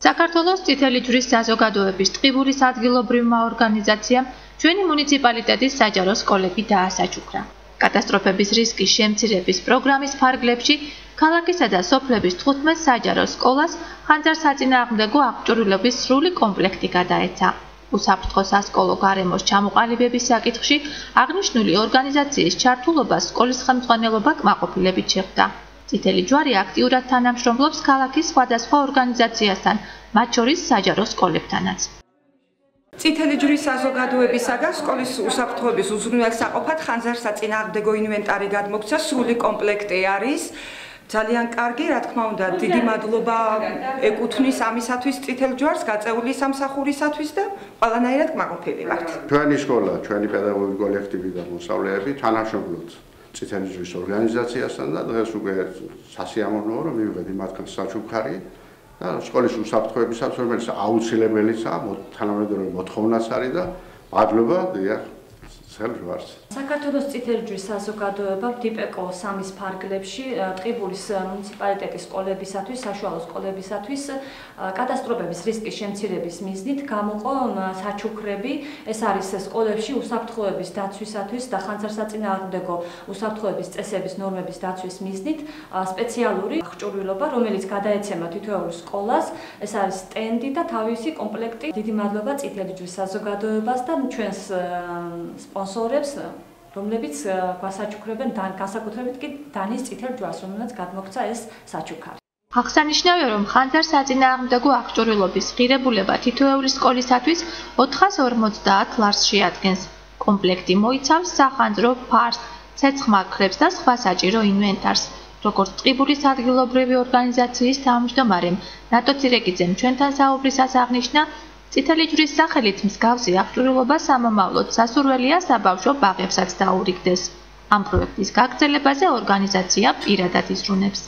საქართველოს წითელი ჯვრის საზოგადოების ტყიბულის ადგილობრივმა ორგანიზაციამ ჩვენი მუნიციპალიტეტის საჯარო სკოლები დაასაჩუქრა. კატასტროფების რისკის შემცირების პროგრამის ფარგლებში ქალაქისა და სოფლების 15 საჯარო სკოლას ხანძარსაწინააღმდეგო აღჭურვილობის სრული კომპლექტი გადაეცა. უსაფრთხო სასკოლო გარემოს ჩამოყალიბების საკითხში აღნიშნული ორგანიზაციის ჩართულობას სკოლის ხელმძღვანელობა კმაყოფილებით შეხვდა. წითელი ჯვარი აქტიურად თანამშრომლობს ქალაქის სხვადასხვა ორგანიზაციასთან, მათ შორის საჯარო სკოლებთანაც. წითელი ჯვრის საზოგადოებისაგან სკოლის უსაფრთხოების უზრუნველსაყოფად ხანძარსაწინააღმდეგო ინვენტარი გადმოგვცა, სრული კომპლექტი არის. ძალიან კარგი, რა თქმა უნდა, დიდი მადლობა ეკუთვნის ამისათვის წითელ ჯვარს, გაწეული სამსახურისათვის და ყველანაირად კმაყოფილი ვართ. ჩვენი სკოლა, ჩვენი პედაგოგიური კოლექტივი და მოსწავლეები თანამშრომლობთ წითელი ჯვრის ორგანიზაციასთან და დღეს უკვე სასიამოვნოა, რომ მივიღეთ მათგან საჩუქარი და სკოლის უსაფრთხოებისათვის, რომელიც აუცილებელია, თანამედროვე მოთხოვნაც არის და მადლობა დიახ წითელ ჯვარს. საქართველოს წითელი ჯვრის საზოგადოება დიპეკო 3-ის ფარგლებში ტყიბულის მუნიციპალიტეტის სკოლებისათვის, საშუალო სკოლებისათვის კატასტროფების რისკის შემცირების მიზნით გამოყო საჩუქრები. ეს არის სკოლებში უსაფრთხოების დაცვისათვის და ხანძარსაწინააღმდეგო უსაფრთხოების წესების ნორმების დაცვის მიზნით სპეციალური აღჭურვილობა, რომელიც გადაეცემა თითოეულ სკოლას. ეს არის სტენდი და თავისი კომპლექტი. დიდი მადლობა წითელი ჯვრის საზოგადოებას და ჩვენს სპონსორებს, რომლებიც გვასაჩუქრებენ, განსაკუთრებით კი დანის წითელ ჯვარს, რომელსაც გადმოგვცა ეს საჩუქარი. აღსანიშნავია, რომ ხანძარსაწინააღმდეგო აღჭურვილობის ღირებულება თითოეული სკოლისათვის 450 ლარს შეადგენს. კომპლექტი მოიცავს სახანძრო ფარს, ცეცხლმარქლებს და სხვა საჭირო ინვენტარს. როგორც ტყიბულის ადგილობრივი ორგანიზაციის თავმჯდომარემ ნატო ცირეკიძემ ჩვენთან საუბრისას აღნიშნა, წითელი ჯვრის სახელით მსგავსი აღჭურვილობა სამომავლოდ სასურველია საბავშვო ბაღებსაც დაურიგდეს. ამ პროექტის გაგრძელებაზე ორგანიზაცია პირადად იზრუნებს.